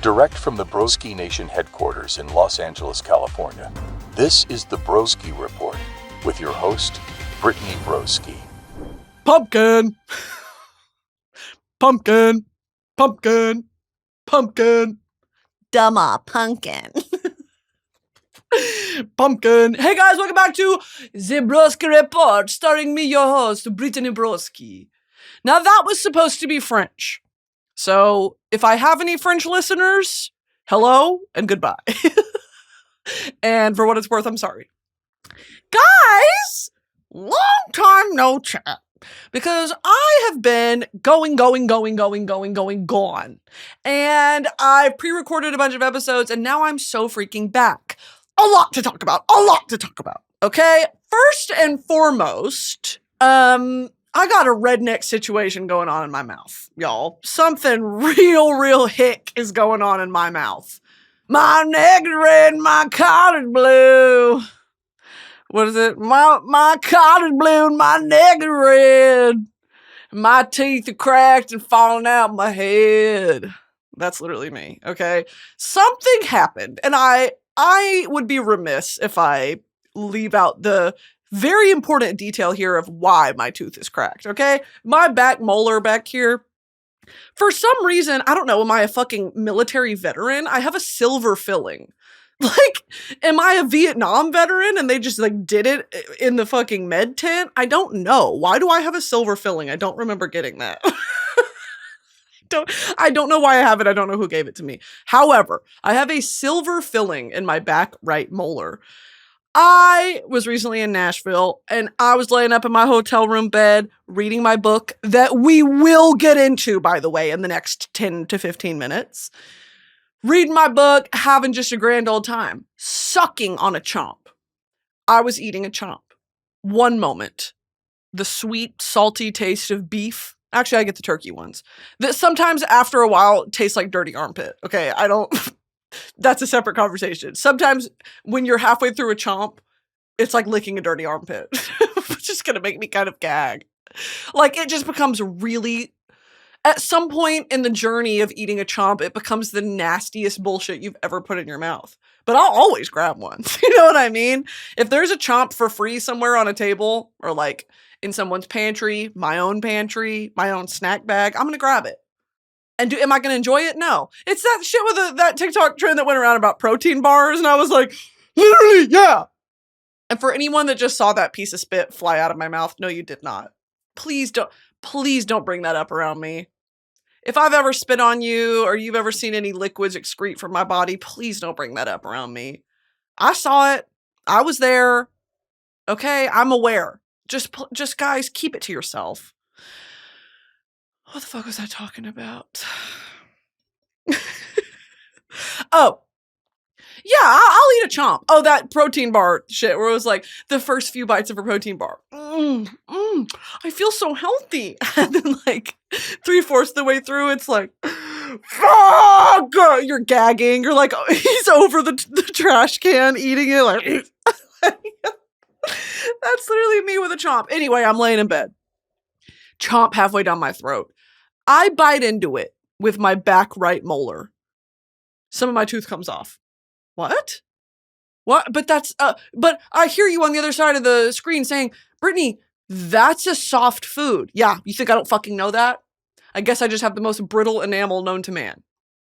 Direct from the broskination headquarters in Los Angeles, California, this is the Broski Report with your host, Brittany Broski. Pumpkin! Pumpkin! Pumpkin! Pumpkin! Dumma pumpkin. Pumpkin! Hey guys, welcome back to the Broski Report, starring me, your host, Brittany Broski. Now that was supposed to be French. So, if I have any French listeners, hello and goodbye. And for what it's worth, I'm sorry. Guys, long time no chat. Because I have been gone. And I've pre-recorded a bunch of episodes, and now I'm so freaking back. A lot to talk about. Okay? First and foremost, I got a redneck situation going on in my mouth, y'all. Something real hick is going on in my mouth. My neck is red, my collar's blue. What is it? My collar's blue and my neck is red. My teeth are cracked and falling out my head. That's literally me, okay? Something happened, and I would be remiss if I leave out the very important detail here of why my tooth is cracked, okay? My back molar back here, for some reason, I don't know, am I a fucking military veteran? I have a silver filling. Like, am I a Vietnam veteran and they just like did it in the fucking med tent? I don't know. Why do I have a silver filling? I don't remember getting that. I don't know why I have it. I don't know who gave it to me. However, I have a silver filling in my back right molar. I was recently in Nashville and I was laying up in my hotel room bed reading my book that we will get into, by the way, in the next 10 to 15 minutes. Reading my book, having just a grand old time, sucking on a chomp. I was eating a chomp. One moment, the sweet, salty taste of beef. Actually, I get the turkey ones. That sometimes after a while tastes like dirty armpit. Okay, I don't... That's a separate conversation. Sometimes when you're halfway through a chomp, it's like licking a dirty armpit. It's just gonna make me kind of gag. Like, it just becomes really... At some point in the journey of eating a chomp, it becomes the nastiest bullshit you've ever put in your mouth. But I'll always grab one. You know what I mean? If there's a chomp for free somewhere on a table, or like in someone's pantry, my own snack bag, I'm gonna grab it. And am I gonna enjoy it? No. It's that shit with that TikTok trend that went around about protein bars, and I was like, literally, yeah. And for anyone that just saw that piece of spit fly out of my mouth, no, you did not. Please don't bring that up around me. If I've ever spit on you or you've ever seen any liquids excrete from my body, please don't bring that up around me. I saw it. I was there. Okay, I'm aware. Just guys, keep it to yourself. What the fuck was I talking about? Oh. Yeah, I'll eat a chomp. Oh, that protein bar shit where it was like the first few bites of a protein bar. I feel so healthy. And then like 3/4 the way through, it's like, fuck! You're gagging. You're like, he's over the trash can eating it. Like, that's literally me with a chomp. Anyway, I'm laying in bed. Chomp halfway down my throat. I bite into it with my back right molar. Some of my tooth comes off. What? But that's, but I hear you on the other side of the screen saying, Brittany, that's a soft food. Yeah, you think I don't fucking know that? I guess I just have the most brittle enamel known to man.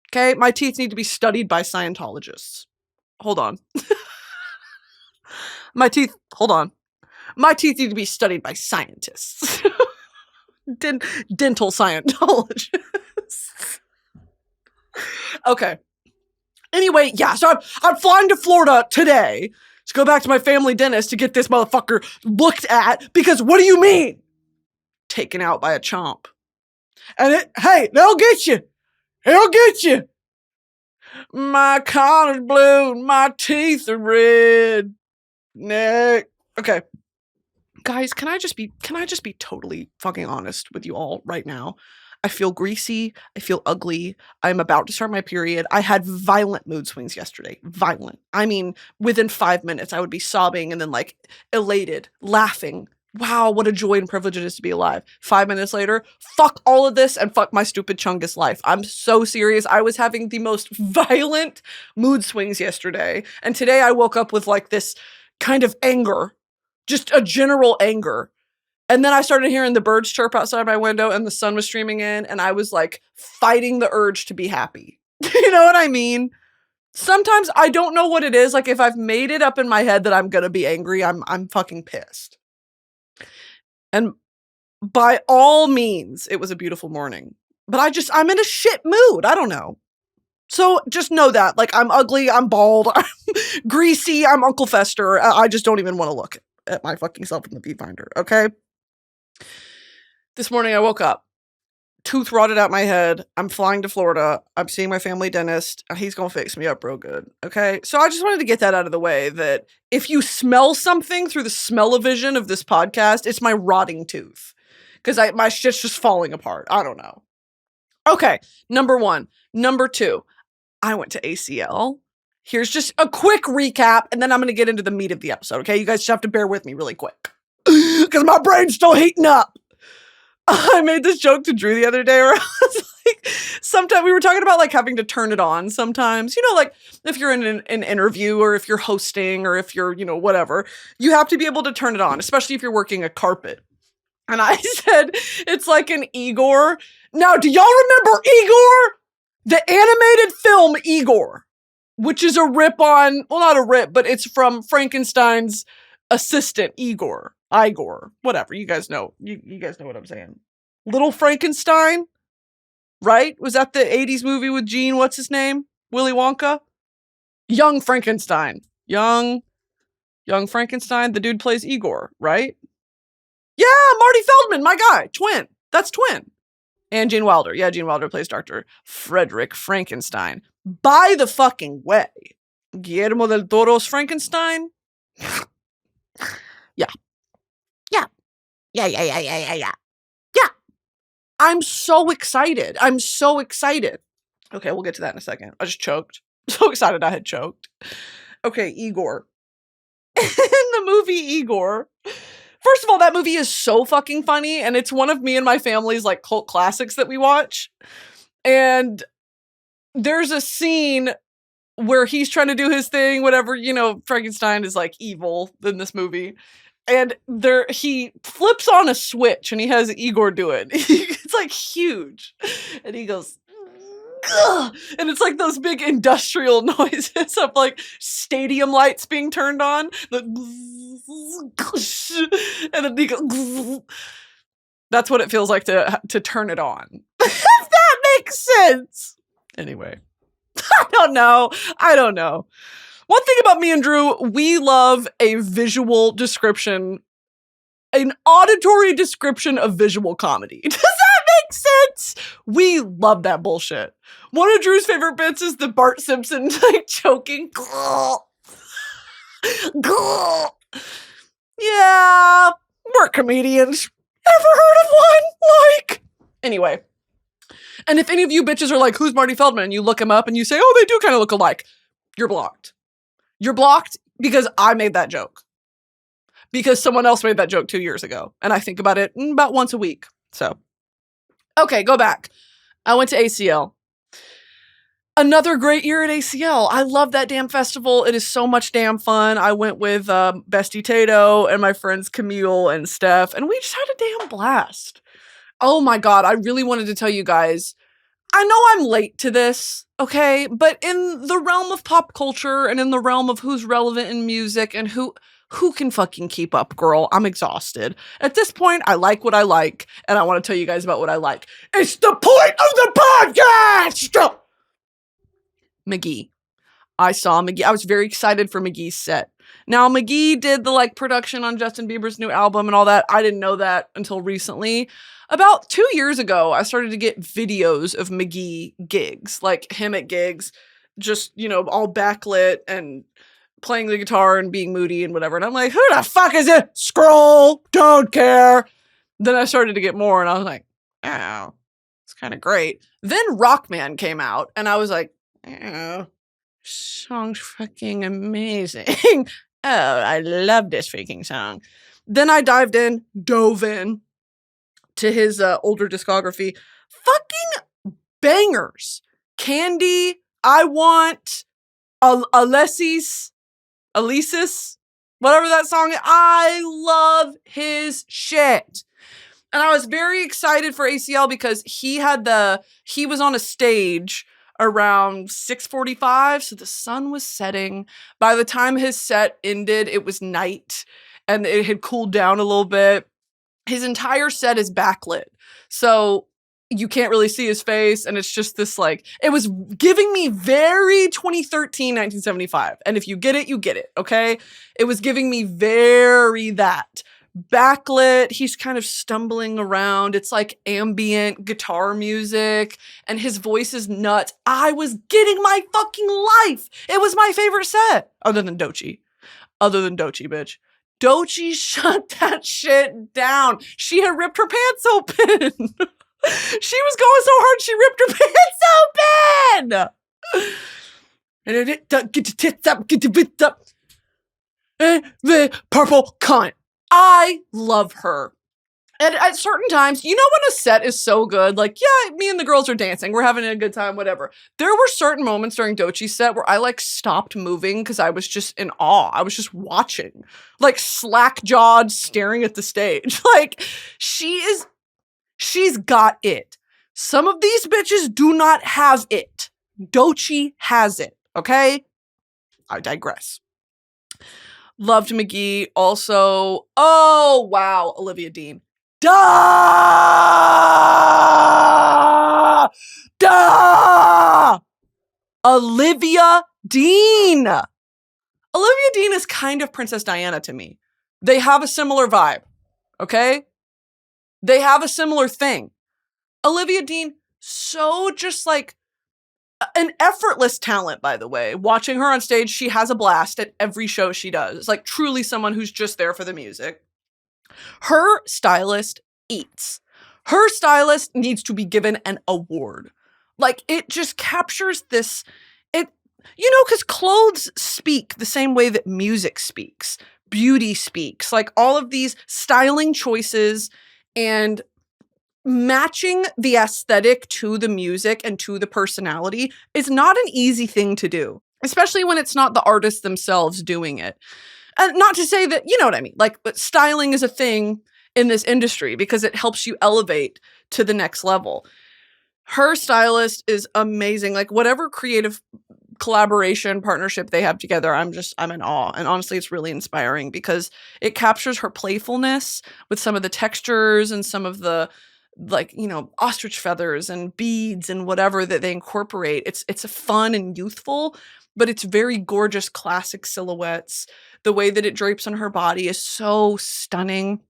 Okay, my teeth need to be studied by Scientologists. Hold on. My teeth need to be studied by scientists. Dental Scientologists. Okay. Anyway, yeah, so I'm flying to Florida today to go back to my family dentist to get this motherfucker looked at, because what do you mean? Taken out by a chomp. And hey, they'll get you. He'll get you. My collar's blue, my teeth are red. Neck. Okay. Guys, can I just be totally fucking honest with you all right now? I feel greasy. I feel ugly. I'm about to start my period. I had violent mood swings yesterday. Violent. I mean, within 5 minutes, I would be sobbing and then like elated, laughing, wow, what a joy and privilege it is to be alive. 5 minutes later, fuck all of this and fuck my stupid Chungus life. I'm so serious. I was having the most violent mood swings yesterday. And today I woke up with like this kind of anger, just a general anger. And then I started hearing the birds chirp outside my window and the sun was streaming in. And I was like fighting the urge to be happy. You know what I mean? Sometimes I don't know what it is. Like if I've made it up in my head that I'm going to be angry, I'm fucking pissed. And by all means, it was a beautiful morning. But I'm in a shit mood. I don't know. So just know that. Like, I'm ugly, I'm bald, I'm greasy, I'm Uncle Fester. I just don't even want to look at my fucking self in the viewfinder, okay? This morning I woke up. Tooth rotted out my head. I'm flying to Florida. I'm seeing my family dentist. He's going to fix me up real good. Okay. So I just wanted to get that out of the way that if you smell something through the smell-o-vision of this podcast, it's my rotting tooth. Because my shit's just falling apart. I don't know. Okay. Number 1. Number 2. I went to ACL. Here's just a quick recap, and then I'm going to get into the meat of the episode. Okay. You guys just have to bear with me really quick. Because my brain's still heating up. I made this joke to Drew the other day where I was like, sometimes we were talking about like having to turn it on sometimes, like if you're in an interview or if you're hosting or if you're, whatever, you have to be able to turn it on, especially if you're working a carpet. And I said, it's like an Igor. Now, do y'all remember Igor? The animated film Igor, which is a rip on, well, not a rip, but it's from Frankenstein's assistant, Igor, whatever. You guys know. You guys know what I'm saying. Little Frankenstein, right? Was that the 80s movie with Gene? What's his name? Willy Wonka? Young Frankenstein. Young Frankenstein. The dude plays Igor, right? Yeah, Marty Feldman, my guy. Twin. That's twin. And Gene Wilder. Yeah, Gene Wilder plays Dr. Frederick Frankenstein. By the fucking way, Guillermo del Toro's Frankenstein? Yeah. I'm so excited. Okay, we'll get to that in a second. I just choked. So excited I had choked. Okay, Igor. In the movie Igor, first of all, that movie is so fucking funny, and it's one of me and my family's like cult classics that we watch. And there's a scene where he's trying to do his thing, whatever, Frankenstein is like evil in this movie. And he flips on a switch and he has Igor do it. It's like huge. And he goes, ugh! And it's like those big industrial noises of like stadium lights being turned on. And then he goes, that's what it feels like to turn it on. If that makes sense. Anyway, I don't know. One thing about me and Drew, we love a visual description, an auditory description of visual comedy. Does that make sense? We love that bullshit. One of Drew's favorite bits is the Bart Simpson like choking. Yeah, we're comedians. Ever heard of one? Like, anyway. And if any of you bitches are like, who's Marty Feldman? And you look him up and you say, oh, they do kind of look alike. You're blocked. You're blocked because I made that joke. Because someone else made that joke 2 years ago. And I think about it about once a week. So, okay, go back. I went to ACL. Another great year at ACL. I love that damn festival. It is so much damn fun. I went with Bestie Tato and my friends Camille and Steph. And we just had a damn blast. Oh my God. I really wanted to tell you guys. I know I'm late to this, okay? But in the realm of pop culture and in the realm of who's relevant in music and who can fucking keep up, girl, I'm exhausted. At this point, I like what I like, and I want to tell you guys about what I like. It's the point of the podcast! Mk.gee. I saw Mk.gee. I was very excited for Mk.gee's set. Now, Mk.gee did the production on Justin Bieber's new album and all that. I didn't know that until recently. About 2 years ago, I started to get videos of Mk.gee gigs, like him at gigs, just, all backlit and playing the guitar and being moody and whatever. And I'm like, who the fuck is it? Scroll, don't care. Then I started to get more and I was like, oh, it's kind of great. Then Rockman came out and I was like, oh, song's fucking amazing. Oh, I love this freaking song. Then I dove in to his older discography. Fucking bangers. Candy, I Want, Alesis, whatever that song is. I love his shit. And I was very excited for ACL because he was on a stage around 6:45, so the sun was setting. By the time his set ended, it was night and it had cooled down a little bit. His entire set is backlit, so you can't really see his face, and it's just this like, it was giving me very 2013, 1975. And if you get it, you get it, okay? It was giving me very that. Backlit, he's kind of stumbling around. It's like ambient guitar music, and his voice is nuts. I was getting my fucking life. It was my favorite set, other than Doechii, bitch. Doechii shut that shit down. She had ripped her pants open. She was going so hard, she ripped her pants open. Get your tits up, get your bits up. The purple cunt. I love her. And at certain times, you know when a set is so good, like, yeah, me and the girls are dancing, we're having a good time, whatever. There were certain moments during Doechii's set where I, like, stopped moving because I was just in awe. I was just watching. Like, slack-jawed, staring at the stage. Like, she's got it. Some of these bitches do not have it. Doechii has it, okay? I digress. Loved Mk.gee. Also, oh, wow, Olivia Dean. Duh! Olivia Dean! Olivia Dean is kind of Princess Diana to me. They have a similar vibe, okay? They have a similar thing. Olivia Dean, so just like an effortless talent, by the way. Watching her on stage, she has a blast at every show she does. Like, truly someone who's just there for the music. Her stylist eats. Her stylist needs to be given an award. Like, it just captures this, because clothes speak the same way that music speaks. Beauty speaks. Like, all of these styling choices and matching the aesthetic to the music and to the personality is not an easy thing to do, especially when it's not the artists themselves doing it. And not to say that, you know what I mean, like, but styling is a thing in this industry because it helps you elevate to the next level. Her stylist is amazing. Like, whatever creative collaboration, partnership they have together, I'm in awe. And honestly, it's really inspiring because it captures her playfulness with some of the textures and some of the, like, ostrich feathers and beads and whatever that they incorporate. It's a fun and youthful, but it's very gorgeous classic silhouettes. The way that it drapes on her body is so stunning.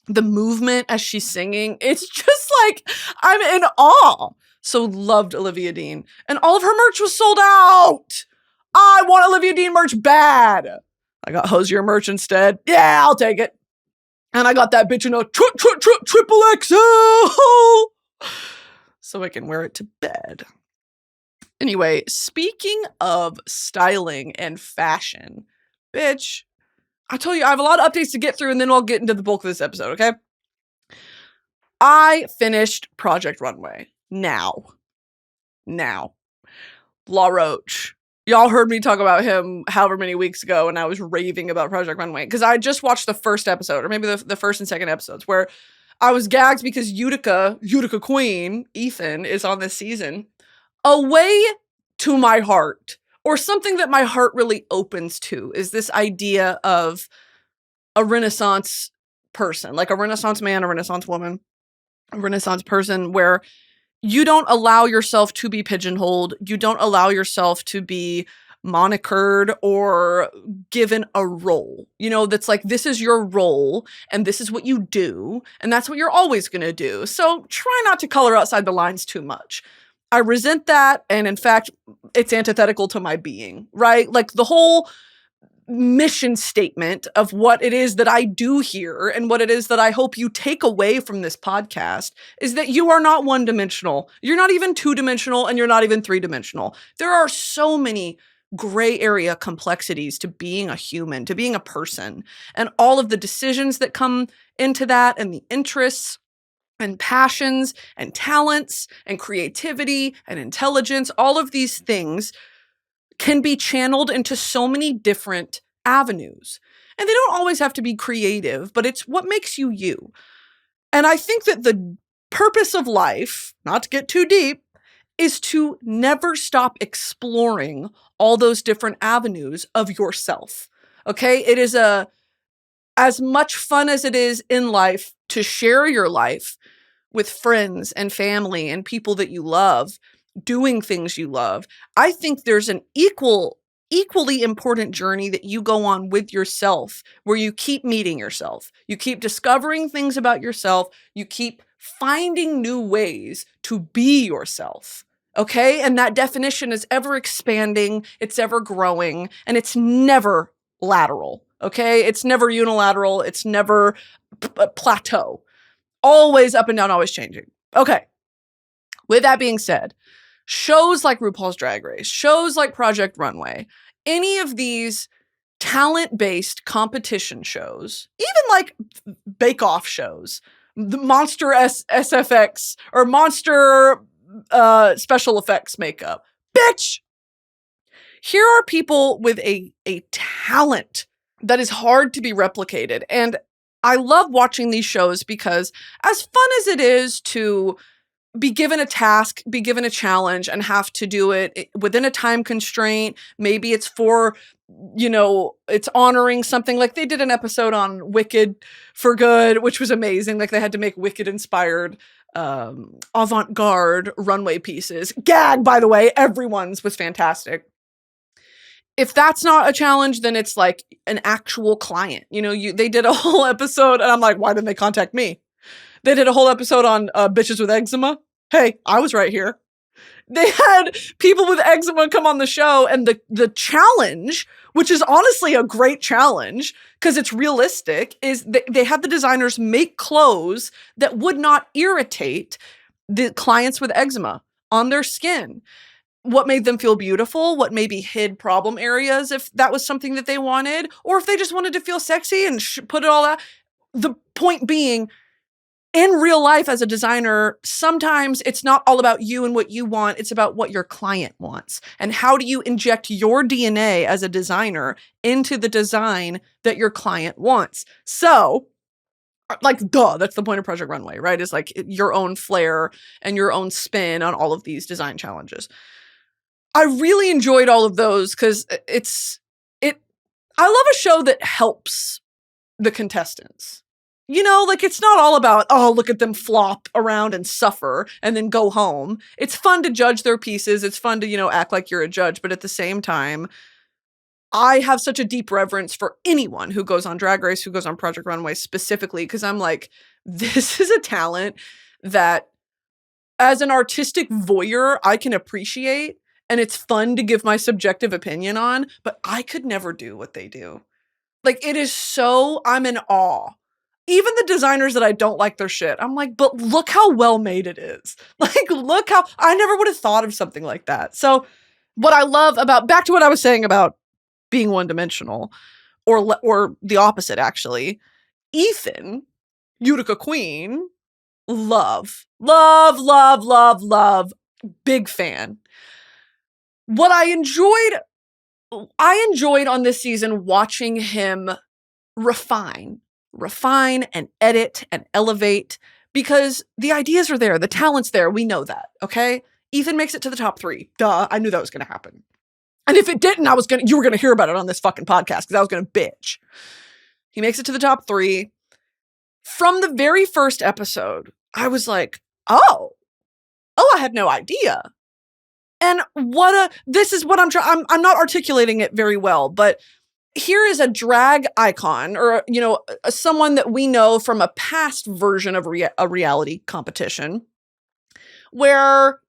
The movement as she's singing, it's just like, I'm in awe. So loved Olivia Dean. And all of her merch was sold out. I want Olivia Dean merch bad. I got Hosier merch instead. Yeah, I'll take it. And I got that bitch in a triple XL. So I can wear it to bed. Anyway, speaking of styling and fashion, bitch, I told you I have a lot of updates to get through and then I'll get into the bulk of this episode, okay? I finished Project Runway. Now. La Roche. Y'all heard me talk about him however many weeks ago and I was raving about Project Runway because I just watched the first episode, or maybe the first and second episodes, where I was gagged because Utica Queen, Ethan, is on this season. A way to my heart, or something that my heart really opens to, is this idea of a Renaissance person, like a Renaissance man, a Renaissance woman, a Renaissance person, where you don't allow yourself to be pigeonholed. You don't allow yourself to be monikered or given a role, that's like, this is your role and this is what you do. And that's what you're always going to do. So try not to color outside the lines too much. I resent that. And in fact, it's antithetical to my being, right? Like, the whole mission statement of what it is that I do here and what it is that I hope you take away from this podcast is that you are not one-dimensional. You're not even two-dimensional and you're not even three-dimensional. There are so many gray area complexities to being a human, to being a person, and all of the decisions that come into that, and the interests and passions and talents and creativity and intelligence. All of these things can be channeled into so many different avenues. And they don't always have to be creative, but it's what makes you you. And I think that the purpose of life, not to get too deep, is to never stop exploring all those different avenues of yourself. Okay? It is as much fun as it is in life to share your life with friends and family and people that you love, doing things you love. I think there's an equally important journey that you go on with yourself, where you keep meeting yourself. You keep discovering things about yourself. You keep finding new ways to be yourself. Okay? And that definition is ever expanding, it's ever growing, and it's never lateral. Okay? It's never unilateral. It's never plateau. Always up and down, always changing. Okay. With that being said, shows like RuPaul's Drag Race, shows like Project Runway, any of these talent-based competition shows, even like bake-off shows, the Monster SFX or Monster special effects makeup. Bitch! Here are people with a talent that is hard to be replicated. And I love watching these shows because, as fun as it is to be given a task, be given a challenge, and have to do it within a time constraint, maybe it's for, it's honoring something. Like they did an episode on Wicked for Good, which was amazing. Like they had to make Wicked inspired avant-garde runway pieces. Gag, by the way, everyone's was fantastic. If that's not a challenge, then it's like an actual client. They did a whole episode, and I'm like, why didn't they contact me? They did a whole episode on bitches with eczema. Hey, I was right here. They had people with eczema come on the show, and the challenge, which is honestly a great challenge because it's realistic, is they had the designers make clothes that would not irritate the clients with eczema on their skin. What made them feel beautiful, what maybe hid problem areas if that was something that they wanted, or if they just wanted to feel sexy and put it all out. The point being, in real life as a designer, sometimes it's not all about you and what you want, it's about what your client wants. And how do you inject your DNA as a designer into the design that your client wants? So, that's the point of Project Runway, right? Is like your own flair and your own spin on all of these design challenges. I really enjoyed all of those because I love a show that helps the contestants. It's not all about, oh, look at them flop around and suffer and then go home. It's fun to judge their pieces. It's fun to, act like you're a judge. But at the same time, I have such a deep reverence for anyone who goes on Drag Race, who goes on Project Runway specifically, because I'm like, this is a talent that as an artistic voyeur, I can appreciate. And it's fun to give my subjective opinion on, but I could never do what they do. Like, it is so, I'm in awe. Even the designers that I don't like their shit, I'm like, but look how well made it is. Like, look how, I never would have thought of something like that. So what I love about, back to what I was saying about being one-dimensional, or the opposite, actually, Ethan, Utica Queen, love, big fan. What I enjoyed on this season watching him refine and edit and elevate, because the ideas are there, the talent's there, we know that, okay? Ethan makes it to the top 3. Duh, I knew that was going to happen. And if it didn't, you were going to hear about it on this fucking podcast because I was going to bitch. He makes it to the top 3. From the very first episode, I was like, oh, I had no idea. And this is what I'm not articulating it very well, but here is a drag icon, or, someone that we know from a past version of a reality competition where,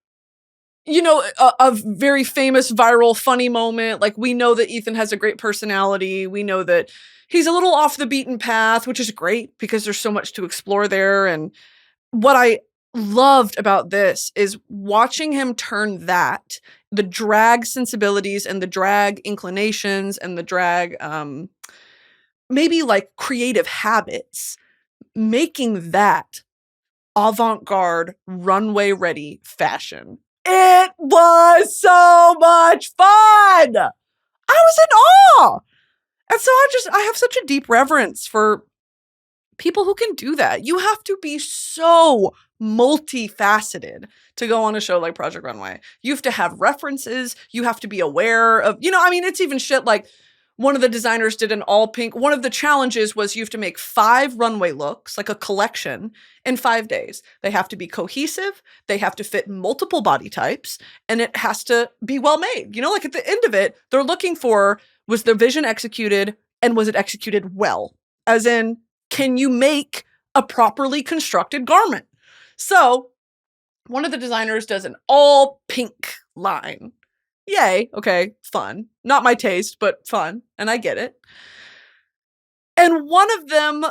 a very famous viral funny moment. Like, we know that Ethan has a great personality. We know that he's a little off the beaten path, which is great because there's so much to explore there. And what I loved about this is watching him turn that the drag sensibilities and the drag inclinations and the drag, maybe like creative habits, making that avant-garde, runway-ready fashion. It was so much fun! I was in awe! And so I have such a deep reverence for people who can do that. You have to be so multifaceted to go on a show like Project Runway. You have to have references. You have to be aware of, it's even shit like one of the designers did an all pink. One of the challenges was you have to make 5 runway looks, like a collection, in 5 days. They have to be cohesive. They have to fit multiple body types, and it has to be well made. Like at the end of it, they're looking for, was the vision executed and was it executed well? As in, can you make a properly constructed garment? So one of the designers does an all pink line. Yay. Okay. Fun. Not my taste, but fun. And I get it. And one of them,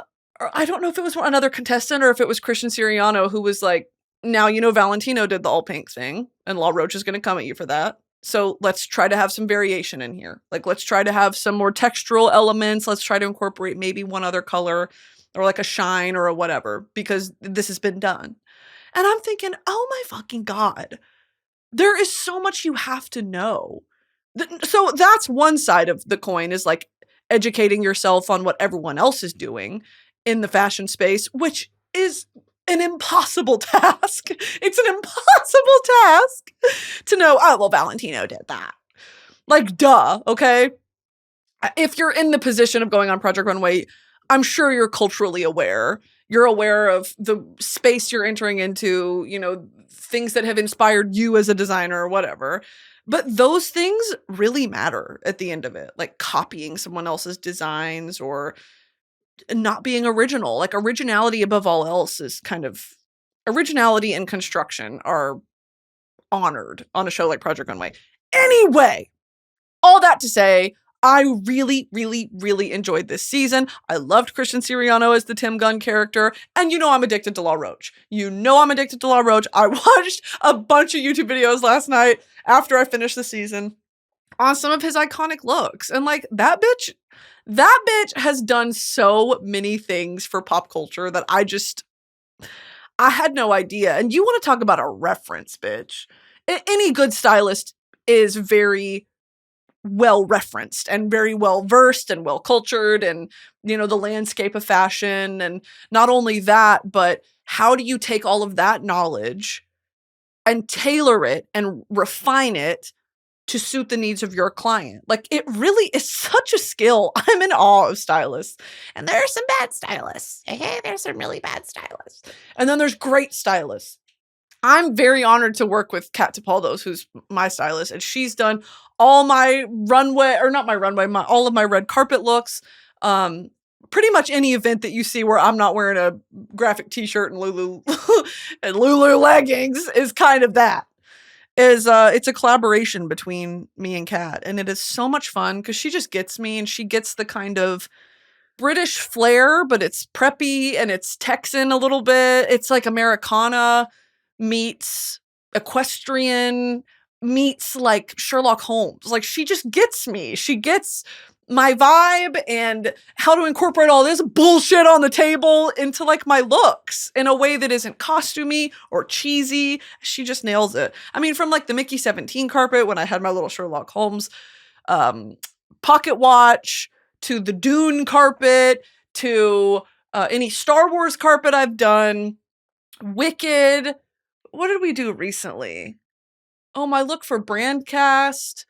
I don't know if it was another contestant or if it was Christian Siriano, who was like, now, Valentino did the all pink thing and La Roche is going to come at you for that. So let's try to have some variation in here. Like, let's try to have some more textural elements. Let's try to incorporate maybe one other color or like a shine or a whatever, because this has been done. And I'm thinking, oh my fucking God, there is so much you have to know. So that's one side of the coin, is like educating yourself on what everyone else is doing in the fashion space, which is an impossible task. It's an impossible task to know, oh, well, Valentino did that. Like, duh, okay? If you're in the position of going on Project Runway, I'm sure you're culturally aware. You're aware of the space you're entering into, things that have inspired you as a designer or whatever. But those things really matter at the end of it. Like copying someone else's designs or not being original. Like originality above all else is originality and construction are honored on a show like Project Runway. Anyway, all that to say, I really, really, really enjoyed this season. I loved Christian Siriano as the Tim Gunn character. And I'm addicted to La Roche. I'm addicted to La Roche. I watched a bunch of YouTube videos last night after I finished the season on some of his iconic looks. And like, that bitch has done so many things for pop culture that I had no idea. And you want to talk about a reference, bitch. Any good stylist is very well referenced and very well versed and well cultured and, the landscape of fashion. And not only that, but how do you take all of that knowledge and tailor it and refine it to suit the needs of your client? Like, it really is such a skill. I'm in awe of stylists. And there are some bad stylists. Okay, there's some really bad stylists. And then there's great stylists. I'm very honored to work with Kat Topaldos, who's my stylist, and she's done all my runway, or not my runway, all of my red carpet looks. Pretty much any event that you see where I'm not wearing a graphic t-shirt and Lulu and Lulu leggings is kind of that. It's a collaboration between me and Kat, and it is so much fun because she just gets me, and she gets the kind of British flair, but it's preppy and it's Texan a little bit. It's like Americana meets equestrian meets like Sherlock Holmes. Like, she just gets me. She gets my vibe and how to incorporate all this bullshit on the table into like my looks in a way that isn't costumey or cheesy. She just nails it. I mean, from like the Mickey 17 carpet when I had my little Sherlock Holmes pocket watch, to the Dune carpet, to any Star Wars carpet I've done, Wicked. What did we do recently? Oh, my look for Brandcast.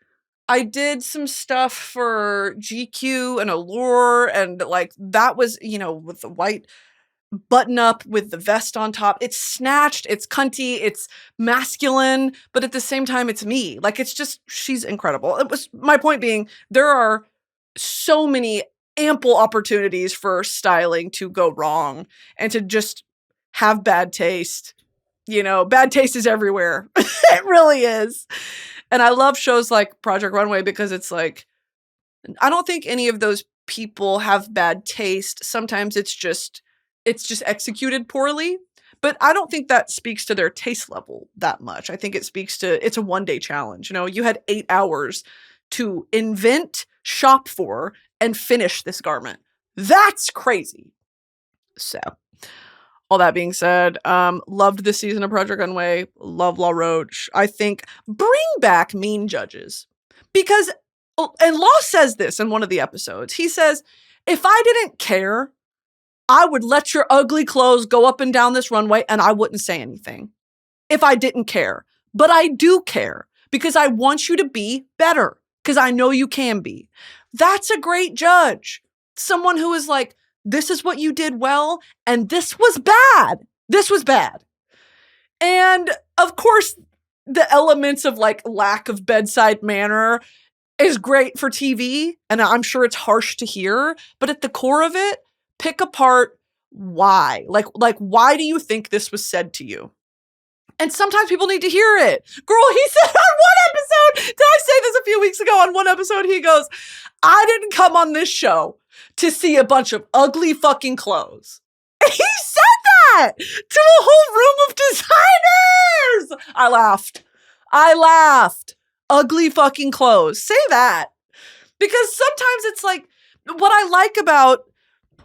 I did some stuff for GQ and Allure, and like that was, with the white button up with the vest on top. It's snatched, it's cunty, it's masculine, but at the same time, it's me. Like, it's just, she's incredible. It was my point being, there are so many ample opportunities for styling to go wrong and to just have bad taste. Bad taste is everywhere. It really is. And I love shows like Project Runway because it's like, I don't think any of those people have bad taste. Sometimes it's just executed poorly. But I don't think that speaks to their taste level that much. I think it speaks to, it's a one-day challenge. You know, you had 8 hours to invent, shop for, and finish this garment. That's crazy. So, all that being said, loved this season of Project Runway. Love La Roche. I think bring back mean judges. Because, and Law says this in one of the episodes. He says, if I didn't care, I would let your ugly clothes go up and down this runway and I wouldn't say anything. If I didn't care. But I do care because I want you to be better. Because I know you can be. That's a great judge. Someone who is like, this is what you did well, and this was bad. This was bad. And of course, the elements of like lack of bedside manner is great for TV, and I'm sure it's harsh to hear, but at the core of it, pick apart why. Like why do you think this was said to you? And sometimes people need to hear it. Girl, he said on one episode, did I say this a few weeks ago? On one episode, he goes, I didn't come on this show to see a bunch of ugly fucking clothes. He said that to a whole room of designers. I laughed. Ugly fucking clothes. Say that. Because sometimes it's like, what I like about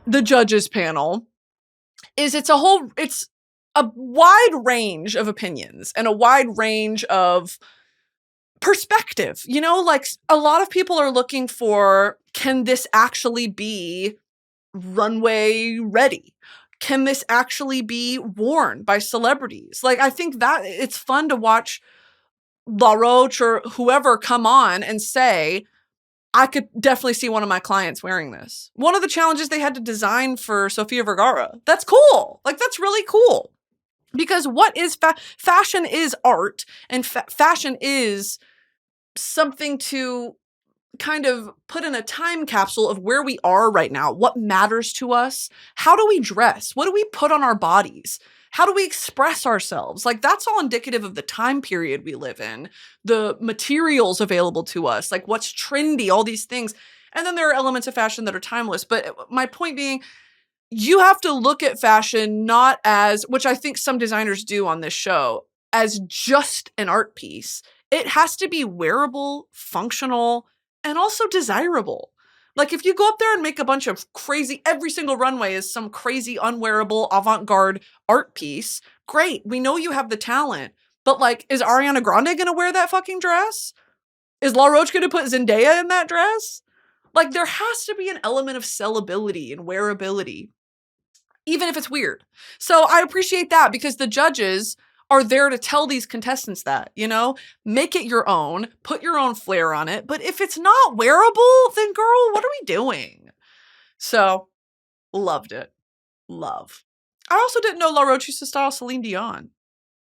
the judges panel is it's a wide range of opinions and a wide range of perspective. You know, like a lot of people are looking for, can this actually be runway ready? Can this actually be worn by celebrities? Like, I think that it's fun to watch La Roche or whoever come on and say, I could definitely see one of my clients wearing this. One of the challenges they had to design for Sofia Vergara. That's cool. Like, that's really cool. Because what is fashion is art, and fashion is something to kind of put in a time capsule of where we are right now, what matters to us, how do we dress, what do we put on our bodies, how do we express ourselves? Like, that's all indicative of the time period we live in, the materials available to us, like what's trendy, all these things. And then there are elements of fashion that are timeless. But my point being, you have to look at fashion not as, which I think some designers do on this show, as just an art piece. It has to be wearable, functional, and also desirable. Like, if you go up there and make a bunch of crazy, every single runway is some crazy, unwearable, avant-garde art piece, great. We know you have the talent. But like, is Ariana Grande gonna wear that fucking dress? Is La Roche gonna put Zendaya in that dress? Like, there has to be an element of sellability and wearability, even if it's weird. So I appreciate that, because the judges are there to tell these contestants that, you know, make it your own, put your own flair on it. But if it's not wearable, then girl, what are we doing? So loved it. Love. I also didn't know La Roche used to style Celine Dion.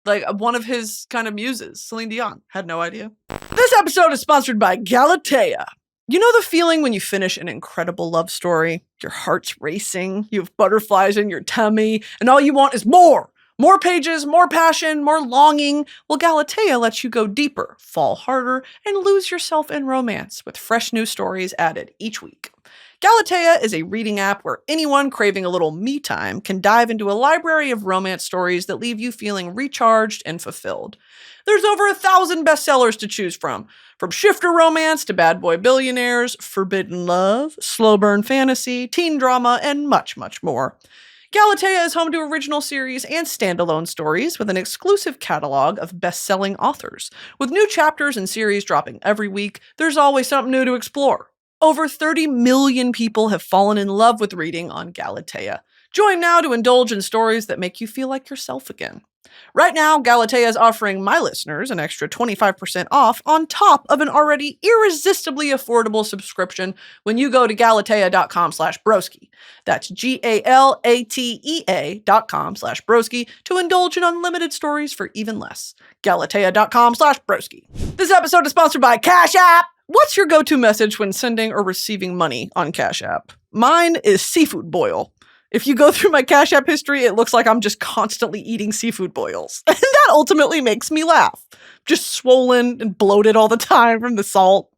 Like, one of his kind of muses, Celine Dion. Had no idea. This episode is sponsored by Galatea. You know the feeling when you finish an incredible love story? Your heart's racing, you have butterflies in your tummy, and all you want is more. More pages, more passion, more longing. Well, Galatea lets you go deeper, fall harder, and lose yourself in romance with fresh new stories added each week. Galatea is a reading app where anyone craving a little me time can dive into a library of romance stories that leave you feeling recharged and fulfilled. There's over 1,000 bestsellers to choose from shifter romance to bad boy billionaires, forbidden love, slow burn fantasy, teen drama, and much, much more. Galatea is home to original series and standalone stories with an exclusive catalog of best-selling authors. With new chapters and series dropping every week, there's always something new to explore. Over 30 million people have fallen in love with reading on Galatea. Join now to indulge in stories that make you feel like yourself again. Right now, Galatea is offering my listeners an extra 25% off on top of an already irresistibly affordable subscription when you go to galatea.com/broski. That's GALATEA.com/broski to indulge in unlimited stories for even less. Galatea.com/broski. This episode is sponsored by Cash App. What's your go-to message when sending or receiving money on Cash App? Mine is seafood boil. If you go through my Cash App history, it looks like I'm just constantly eating seafood boils. And that ultimately makes me laugh. Just swollen and bloated all the time from the salt.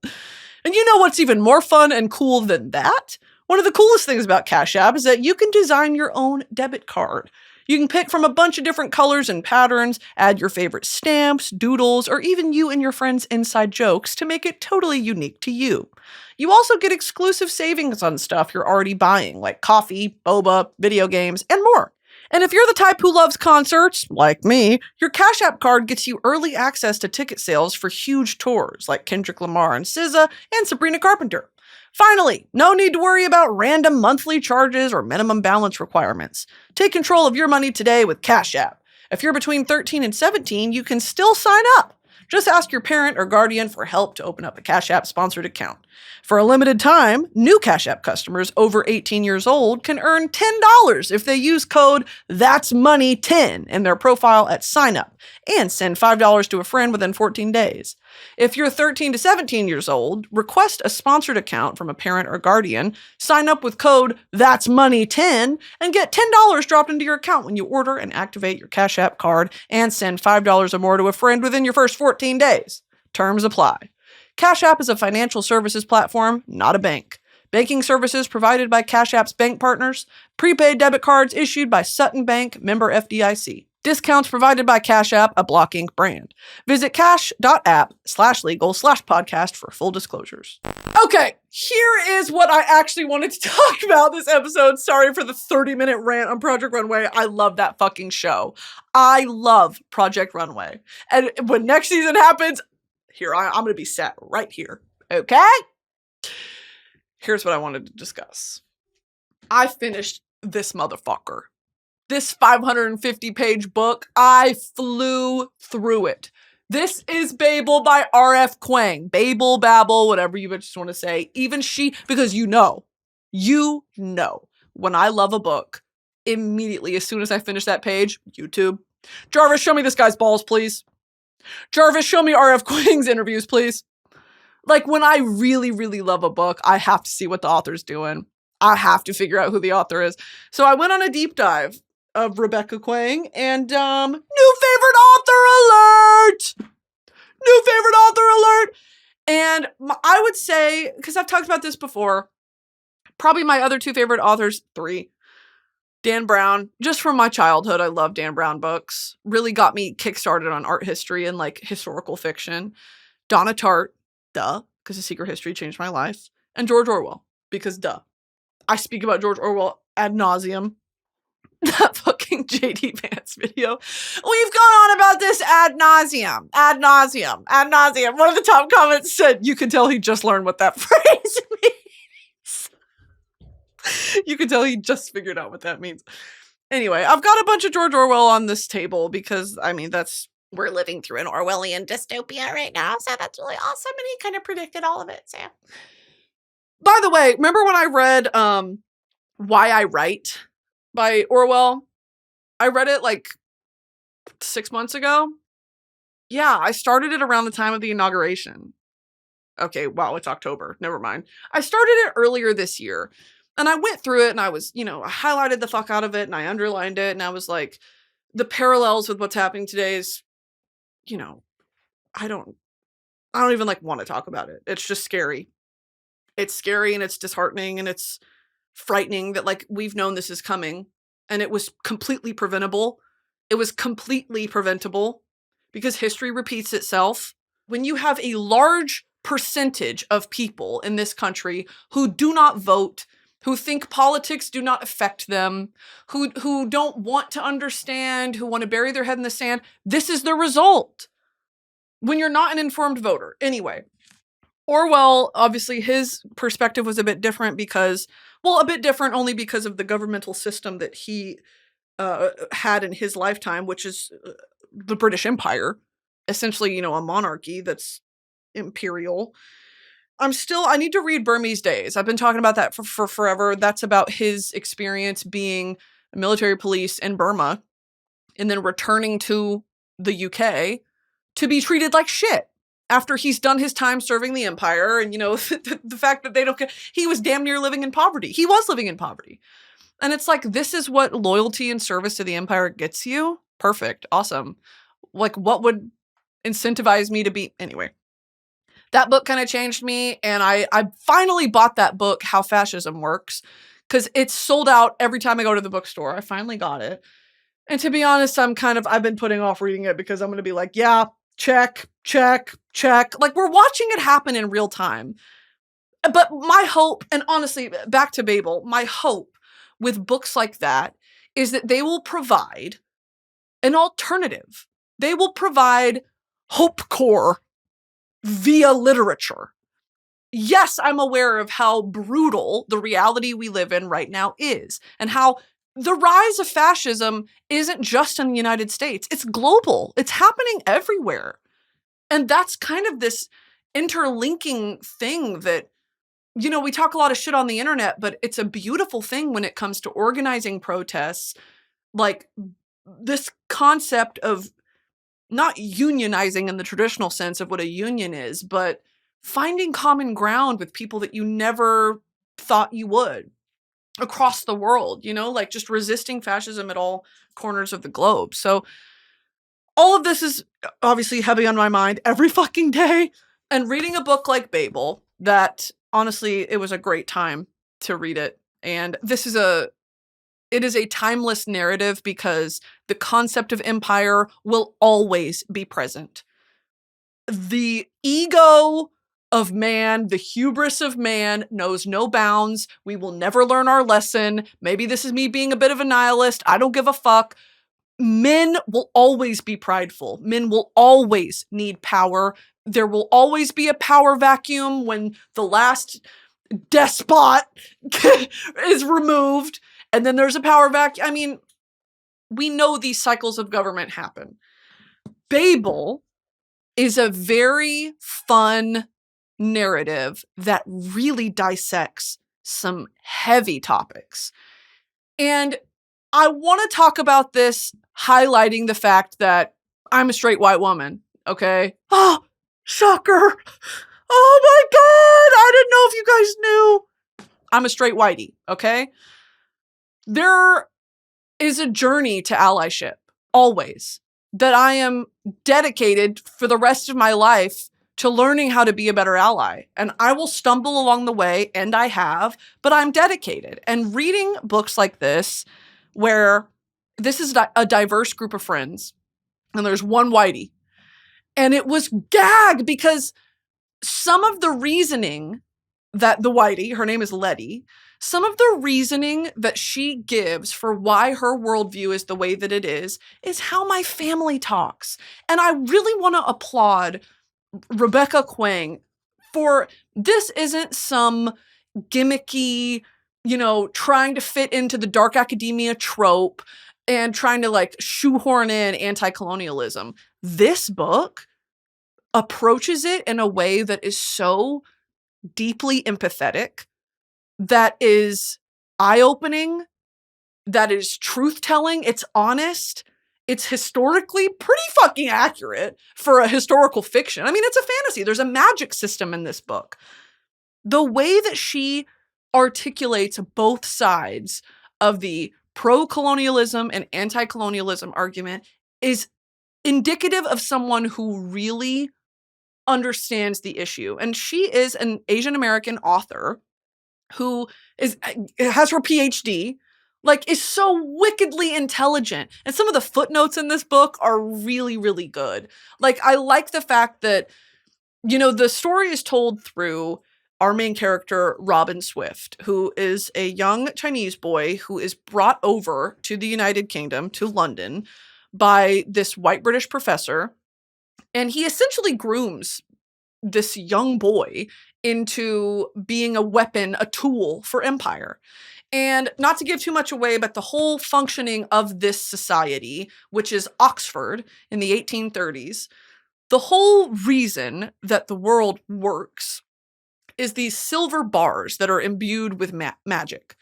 And you know what's even more fun and cool than that? One of the coolest things about Cash App is that you can design your own debit card. You can pick from a bunch of different colors and patterns, add your favorite stamps, doodles, or even you and your friends' inside jokes to make it totally unique to you. You also get exclusive savings on stuff you're already buying, like coffee, boba, video games, and more. And if you're the type who loves concerts, like me, your Cash App card gets you early access to ticket sales for huge tours like Kendrick Lamar and SZA and Sabrina Carpenter. Finally, no need to worry about random monthly charges or minimum balance requirements. Take control of your money today with Cash App. If you're between 13 and 17, you can still sign up. Just ask your parent or guardian for help to open up a Cash App sponsored account. For a limited time, new Cash App customers over 18 years old can earn $10 if they use code THAT'SMONEY10 in their profile at sign up and send $5 to a friend within 14 days. If you're 13 to 17 years old, request a sponsored account from a parent or guardian, sign up with code THAT'SMONEY10, and get $10 dropped into your account when you order and activate your Cash App card and send $5 or more to a friend within your first 14 days. Terms apply. Cash App is a financial services platform, not a bank. Banking services provided by Cash App's bank partners. Prepaid debit cards issued by Sutton Bank, member FDIC. Discounts provided by Cash App, a Block Inc. brand. Visit cash.app/legal/podcast for full disclosures. Okay, here is what I actually wanted to talk about this episode. Sorry for the 30-minute rant on Project Runway. I love that fucking show. I love Project Runway. And when next season happens, I'm going to be sat right here. Okay? Here's what I wanted to discuss. I finished this motherfucker. This 550-page book, I flew through it. This is Babel by rfkuang. Babel, Babel, whatever you just want to say. Even she, because you know, when I love a book, immediately, as soon as I finish that page, YouTube. Jarvis, show me this guy's balls, please. Jarvis, show me rfkuang's interviews, please. Like, when I really, really love a book, I have to see what the author's doing. I have to figure out who the author is. So I went on a deep dive of Rebecca Kuang, and new favorite author alert! New favorite author alert! And I would say, because I've talked about this before, probably my other two favorite authors, three. Dan Brown, just from my childhood, I love Dan Brown books. Really got me kickstarted on art history and like historical fiction. Donna Tartt, duh, because The Secret History changed my life. And George Orwell, because duh. I speak about George Orwell ad nauseum. That fucking JD Vance video. We've gone on about this ad nauseum. Ad nauseum. Ad nauseum. One of the top comments said, you can tell he just learned what that phrase means. You can tell he just figured out what that means. Anyway, I've got a bunch of George Orwell on this table because, I mean, we're living through an Orwellian dystopia right now, so that's really awesome, and he kind of predicted all of it, so. By the way, remember when I read Why I Write by Orwell? I read it like 6 months ago. Yeah, I started it around the time of the inauguration. Okay, wow, it's October. Never mind. I started it earlier this year. And I went through it and I was, I highlighted the fuck out of it and I underlined it and I was like, the parallels with what's happening today is, I don't even like want to talk about it. It's just scary. It's scary and it's disheartening and it's frightening that like we've known this is coming and it was completely preventable. It was completely preventable because history repeats itself. When you have a large percentage of people in this country who do not vote, who think politics do not affect them, who don't want to understand, who want to bury their head in the sand. This is the result when you're not an informed voter. Anyway, Orwell, obviously his perspective was a bit different only because of the governmental system that he had in his lifetime, which is the British Empire, essentially, a monarchy that's imperial. I need to read Burmese Days. I've been talking about that for forever. That's about his experience being a military police in Burma and then returning to the UK to be treated like shit after he's done his time serving the empire. And, the fact that they don't care. He was damn near living in poverty. He was living in poverty. And it's like, this is what loyalty and service to the empire gets you? Perfect. Awesome. Like, what would incentivize me to be? Anyway. That book kind of changed me, and I finally bought that book, How Fascism Works, because it's sold out every time I go to the bookstore. I finally got it. And to be honest, I've been putting off reading it because I'm going to be like, yeah, check, check, check. Like, we're watching it happen in real time. But my hope, and honestly, back to Babel, my hope with books like that is that they will provide an alternative. They will provide hope core via literature. Yes, I'm aware of how brutal the reality we live in right now is, and how the rise of fascism isn't just in the United States. It's global. It's happening everywhere. And that's kind of this interlinking thing that, you know, we talk a lot of shit on the internet, but it's a beautiful thing when it comes to organizing protests. Like, this concept of not unionizing in the traditional sense of what a union is, but finding common ground with people that you never thought you would across the world, you know, like just resisting fascism at all corners of the globe. So all of this is obviously heavy on my mind every fucking day. And reading a book like Babel, that honestly, it was a great time to read it. And it is a timeless narrative because the concept of empire will always be present. The ego of man, the hubris of man knows no bounds. We will never learn our lesson. Maybe this is me being a bit of a nihilist. I don't give a fuck. Men will always be prideful. Men will always need power. There will always be a power vacuum when the last despot is removed. And then there's a power vacuum. I mean, we know these cycles of government happen. Babel is a very fun narrative that really dissects some heavy topics. And I want to talk about this highlighting the fact that I'm a straight white woman, okay? Oh, shocker. Oh my God, I didn't know if you guys knew. I'm a straight whitey, okay? There is a journey to allyship, always, that I am dedicated for the rest of my life to learning how to be a better ally. And I will stumble along the way, and I have, but I'm dedicated. And reading books like this, where this is a diverse group of friends, and there's one whitey, and it was gag because some of the reasoning that the whitey, her name is Letty, some of the reasoning that she gives for why her worldview is the way that it is how my family talks. And I really want to applaud Rebecca Kuang for this isn't some gimmicky, you know, trying to fit into the dark academia trope and trying to like shoehorn in anti-colonialism. This book approaches it in a way that is so deeply empathetic, that is eye-opening, that is truth-telling, it's honest, it's historically pretty fucking accurate for a historical fiction. I mean, it's a fantasy. There's a magic system in this book. The way that she articulates both sides of the pro-colonialism and anti-colonialism argument is indicative of someone who really understands the issue. And she is an Asian American author who has her PhD, like is so wickedly intelligent. And some of the footnotes in this book are really, really good. Like, I like the fact that, you know, the story is told through our main character, Robin Swift, who is a young Chinese boy who is brought over to the United Kingdom, to London, by this white British professor. And he essentially grooms this young boy into being a weapon, a tool for empire. And not to give too much away, but the whole functioning of this society, which is Oxford in the 1830s, the whole reason that the world works is these silver bars that are imbued with magic.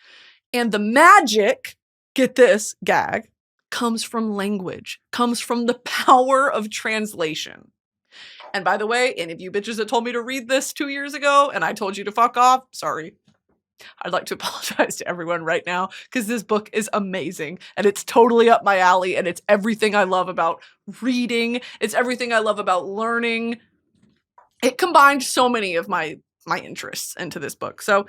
And the magic, get this, gag, comes from language, comes from the power of translation. And by the way, any of you bitches that told me to read this 2 years ago and I told you to fuck off, sorry. I'd like to apologize to everyone right now because this book is amazing and it's totally up my alley and it's everything I love about reading. It's everything I love about learning. It combined so many of my interests into this book. So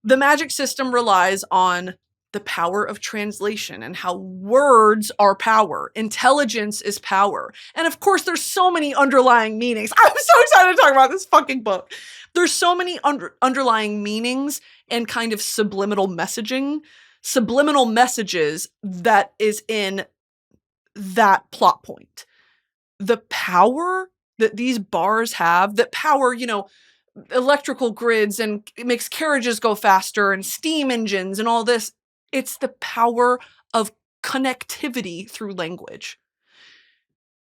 the magic system relies on the power of translation and how words are power. Intelligence is power. And of course, there's so many underlying meanings. I'm so excited to talk about this fucking book. There's so many underlying meanings and kind of subliminal messages that is in that plot point. The power that these bars have, that power, you know, electrical grids and it makes carriages go faster and steam engines and all this. It's the power of connectivity through language.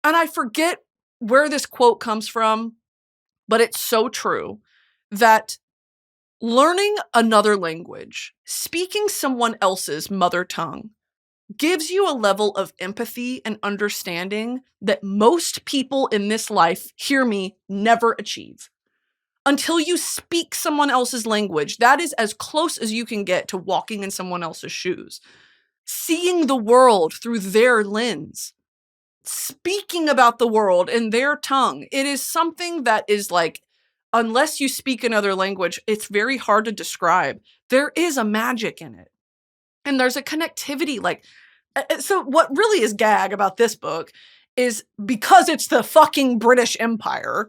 And I forget where this quote comes from, but it's so true that learning another language, speaking someone else's mother tongue, gives you a level of empathy and understanding that most people in this life, hear me, never achieve. Until you speak someone else's language, that is as close as you can get to walking in someone else's shoes. Seeing the world through their lens. Speaking about the world in their tongue. It is something that is like, unless you speak another language, it's very hard to describe. There is a magic in it. And there's a connectivity. Like, so what really is gag about this book is because it's the fucking British Empire,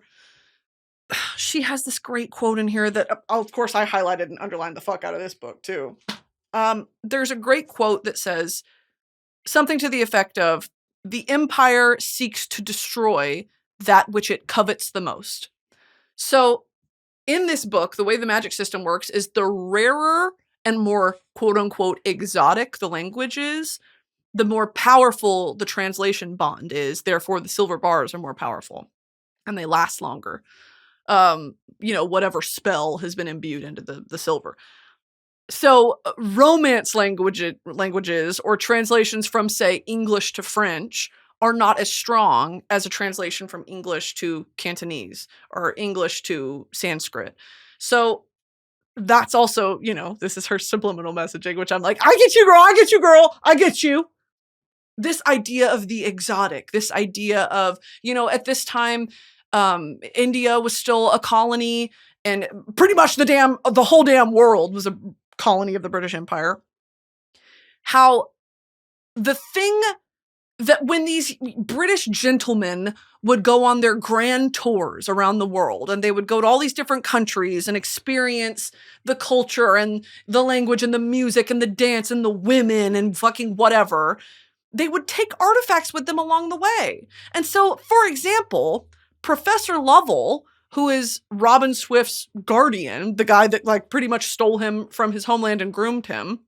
she has this great quote in here that, of course, I highlighted and underlined the fuck out of this book, too. There's a great quote that says something to the effect of, the empire seeks to destroy that which it covets the most. So in this book, the way the magic system works is the rarer and more quote unquote exotic the language is, the more powerful the translation bond is. Therefore, the silver bars are more powerful and they last longer. You know, whatever spell has been imbued into the silver. So romance languages or translations from, say, English to French are not as strong as a translation from English to Cantonese or English to Sanskrit. So that's also, you know, this is her subliminal messaging, which I'm like, I get you, girl. I get you, girl. I get you. This idea of the exotic, this idea of, you know, at this time, India was still a colony and pretty much the whole damn world was a colony of the British Empire. How the thing that when these British gentlemen would go on their grand tours around the world and they would go to all these different countries and experience the culture and the language and the music and the dance and the women and fucking whatever, they would take artifacts with them along the way. And so, for example, Professor Lovell, who is Robin Swift's guardian, the guy that like pretty much stole him from his homeland and groomed him,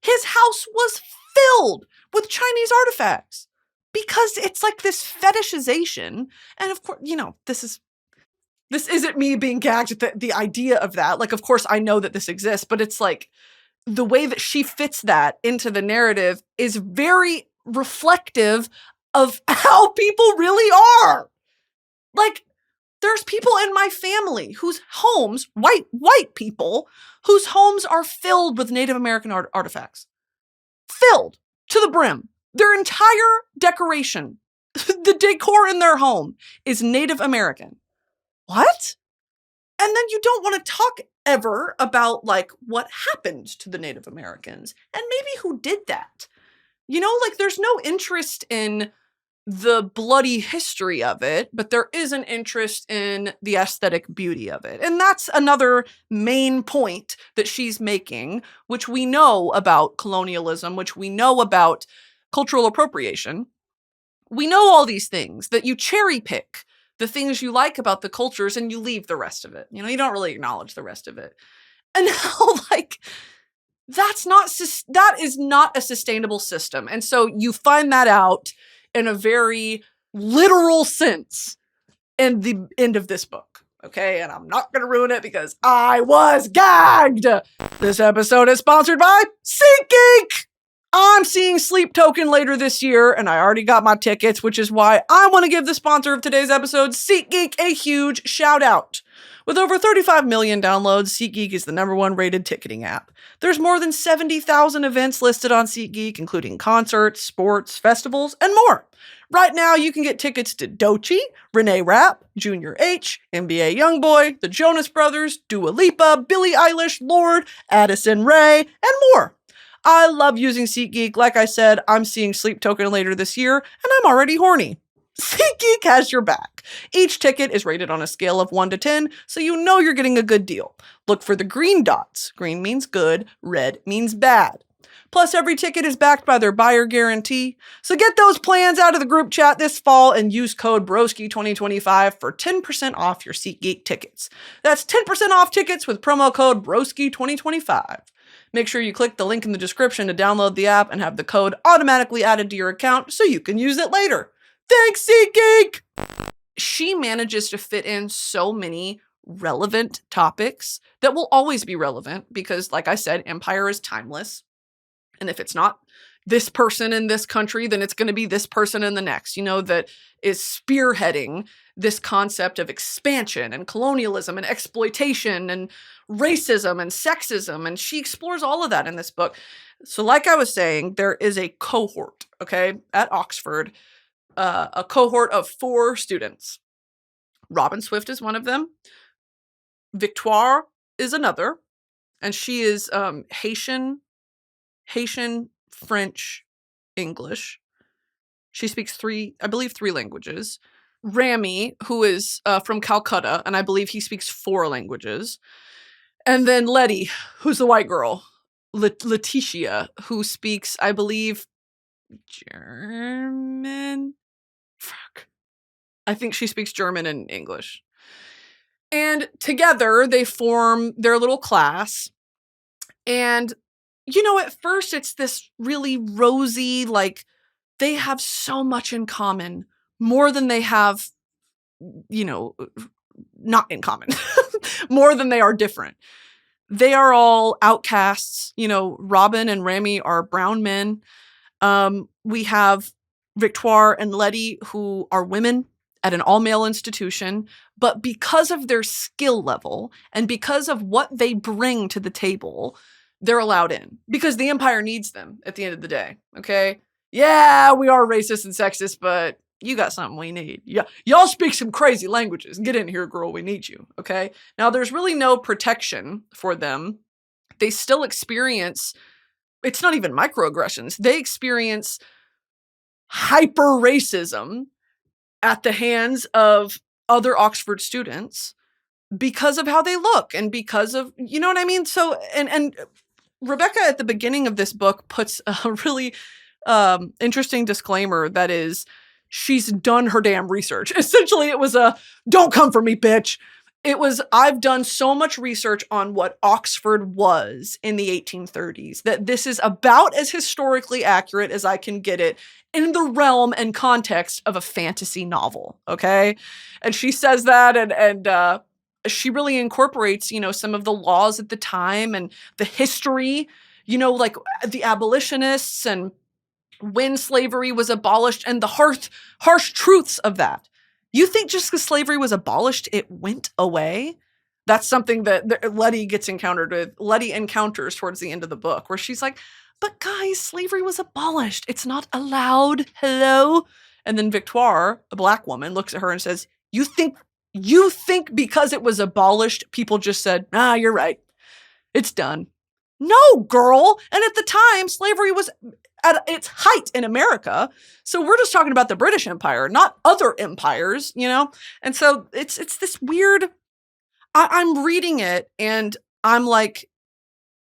his house was filled with Chinese artifacts because it's like this fetishization. And of course, you know, this isn't me being gagged at the idea of that. Like, of course, I know that this exists, but it's like the way that she fits that into the narrative is very reflective of how people really are. Like, there's people in my family whose homes, white people, whose homes are filled with Native American artifacts. Filled to the brim. Their entire decoration, the decor in their home is Native American. What? And then you don't want to talk ever about like what happened to the Native Americans and maybe who did that. You know, like there's no interest in the bloody history of it, but there is an interest in the aesthetic beauty of it. And that's another main point that she's making, which we know about colonialism, which we know about cultural appropriation. We know all these things, that you cherry pick the things you like about the cultures and you leave the rest of it. You know, you don't really acknowledge the rest of it. And now, like, that is not a sustainable system. And so you find that out in a very literal sense in the end of this book. Okay, and I'm not going to ruin it because I was gagged. This episode is sponsored by SeatGeek. I'm seeing Sleep Token later this year, and I already got my tickets, which is why I want to give the sponsor of today's episode, SeatGeek, a huge shout out. With over 35 million downloads, SeatGeek is the #1 rated ticketing app. There's more than 70,000 events listed on SeatGeek, including concerts, sports, festivals, and more. Right now, you can get tickets to Doechii, Renee Rapp, Junior H, NBA Youngboy, the Jonas Brothers, Dua Lipa, Billie Eilish, Lorde, Addison Rae, and more. I love using SeatGeek. Like I said, I'm seeing Sleep Token later this year, and I'm already horny. SeatGeek has your back. Each ticket is rated on a scale of 1 to 10, so you know you're getting a good deal. Look for the green dots. Green means good, red means bad. Plus, every ticket is backed by their buyer guarantee. So get those plans out of the group chat this fall and use code BROSKI2025 for 10% off your SeatGeek tickets. That's 10% off tickets with promo code BROSKI2025. Make sure you click the link in the description to download the app and have the code automatically added to your account so you can use it later. Thanks, SeatGeek! She manages to fit in so many relevant topics that will always be relevant because, like I said, empire is timeless. And if it's not this person in this country, then it's going to be this person in the next, that is spearheading this concept of expansion and colonialism and exploitation and racism and sexism. And she explores all of that in this book. So like I was saying, there is a cohort, okay, at Oxford, a cohort of 4 students. Robin Swift is one of them. Victoire is another. And she is Haitian, French, English. She speaks 3 languages. Rami, who is from Calcutta, and I believe he speaks 4 languages. And then Letty, who's the white girl. Letitia, who speaks, I believe, German. Fuck. I think she speaks German and English. And together they form their little class. And at first it's this really rosy, like, they have so much in common, more than they have, not in common, more than they are different. They are all outcasts. Robin and Rami are brown men. We have Victoire and Letty, who are women at an all-male institution, but because of their skill level and because of what they bring to the table, they're allowed in because the empire needs them at the end of the day. Okay. Yeah, we are racist and sexist, but you got something we need. Yeah. Y'all speak some crazy languages. Get in here, girl. We need you. Okay. Now there's really no protection for them. They still experience, it's not even microaggressions. They experience hyper racism at the hands of other Oxford students because of how they look and because of, you know what I mean? So, and Rebecca at the beginning of this book puts a really interesting disclaimer that is, she's done her damn research. Essentially, it was don't come for me, bitch. It was, I've done so much research on what Oxford was in the 1830s that this is about as historically accurate as I can get it in the realm and context of a fantasy novel, okay? And she says that, and she really incorporates, some of the laws at the time and the history, like the abolitionists and when slavery was abolished and the harsh truths of that. You think just because slavery was abolished, it went away? That's something that Letty encounters towards the end of the book, where she's like, but guys, slavery was abolished. It's not allowed. Hello? And then Victoire, a black woman, looks at her and says, you think because it was abolished, people just said, you're right. It's done. No, girl. And at the time, slavery was at its height in America. So we're just talking about the British Empire, not other empires, And so it's this weird, I'm reading it and I'm like,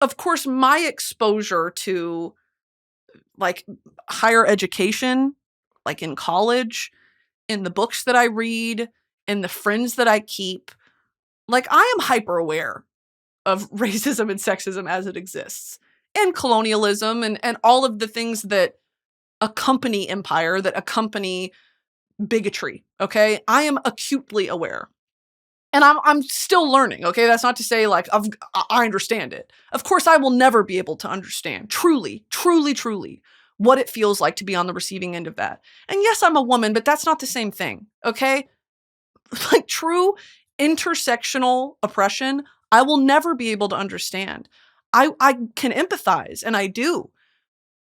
of course, my exposure to like higher education, like in college, in the books that I read, in the friends that I keep, like I am hyper aware of racism and sexism as it exists, and colonialism and all of the things that accompany empire, that accompany bigotry. Okay. I am acutely aware. And I'm still learning, okay? That's not to say like I understand it. Of course, I will never be able to understand truly what it feels like to be on the receiving end of that. And yes, I'm a woman, but that's not the same thing, okay? Like true intersectional oppression, I will never be able to understand. I can empathize, and I do.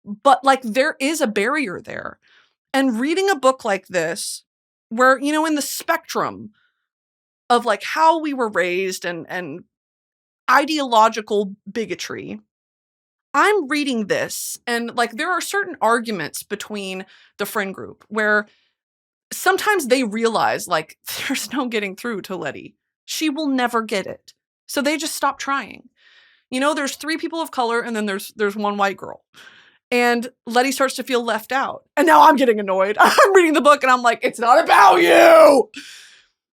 But like there is a barrier there. And reading a book like this, where, in the spectrum of like how we were raised and ideological bigotry, I'm reading this and like there are certain arguments between the friend group where sometimes they realize like there's no getting through to Letty. She will never get it. So they just stop trying. You know, there's 3 people of color and then there's 1 white girl. And Letty starts to feel left out. And now I'm getting annoyed. I'm reading the book and I'm like, it's not about you.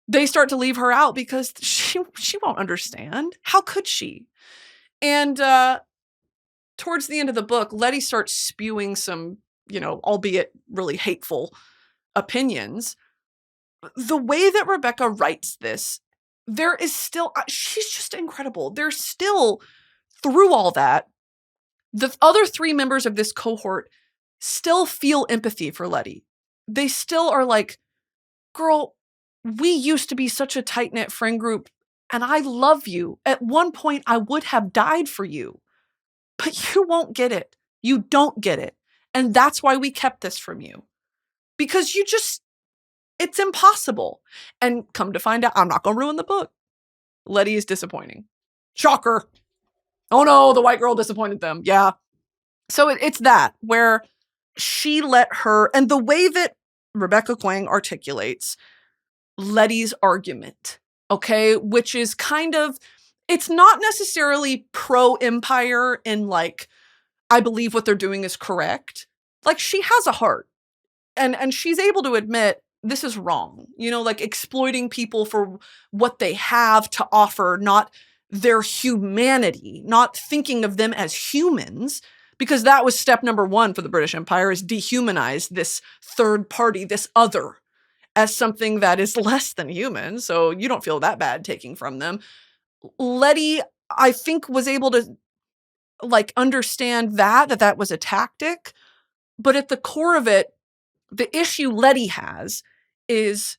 They start to leave her out because she won't understand. How could she? And towards the end of the book, Letty starts spewing some, you know, albeit really hateful opinions. The way that Rebecca writes this, there is still, she's just incredible. There's still, through all that, the other 3 members of this cohort still feel empathy for Letty. They still are like, girl, we used to be such a tight-knit friend group, and I love you. At one point, I would have died for you. But you won't get it. You don't get it. And that's why we kept this from you. Because it's impossible. And come to find out, I'm not going to ruin the book. Letty is disappointing. Shocker. Oh no, the white girl disappointed them. Yeah. So it's that, where she let her, and the way that Rebecca Kuang articulates Letty's argument, okay, which is kind of, it's not necessarily pro-empire in like, I believe what they're doing is correct. Like, she has a heart. And she's able to admit this is wrong. You know, like exploiting people for what they have to offer, not their humanity, not thinking of them as humans, because that was step number 1 for the British Empire, is dehumanize this third party, this other, as something that is less than human. So you don't feel that bad taking from them. Letty, I think, was able to like understand that was a tactic, but at the core of it, the issue Letty has is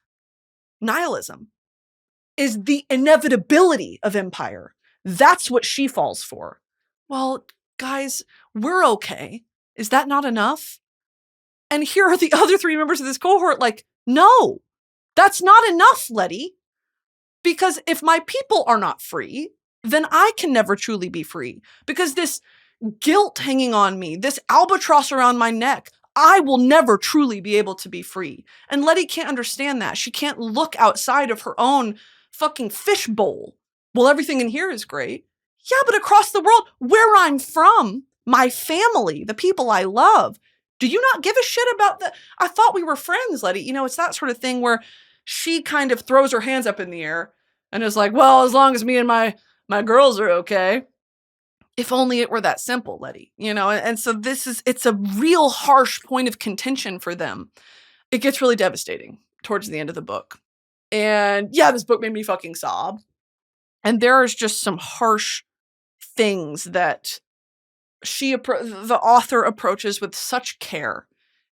nihilism, is the inevitability of empire. That's what she falls for. Well, guys, we're okay. Is that not enough? And here are the other 3 members of this cohort like, no, that's not enough, Letty. Because if my people are not free, then I can never truly be free. Because this guilt hanging on me, this albatross around my neck, I will never truly be able to be free. And Letty can't understand that. She can't look outside of her own fucking fishbowl. Well, everything in here is great. Yeah, but across the world, where I'm from, my family, the people I love, do you not give a shit about that? I thought we were friends, Letty. You know, it's that sort of thing where she kind of throws her hands up in the air and is like, well, as long as me and my girls are okay. If only it were that simple, Letty, you know? And so it's a real harsh point of contention for them. It gets really devastating towards the end of the book. And yeah, this book made me fucking sob. And there's just some harsh things that the author approaches with such care.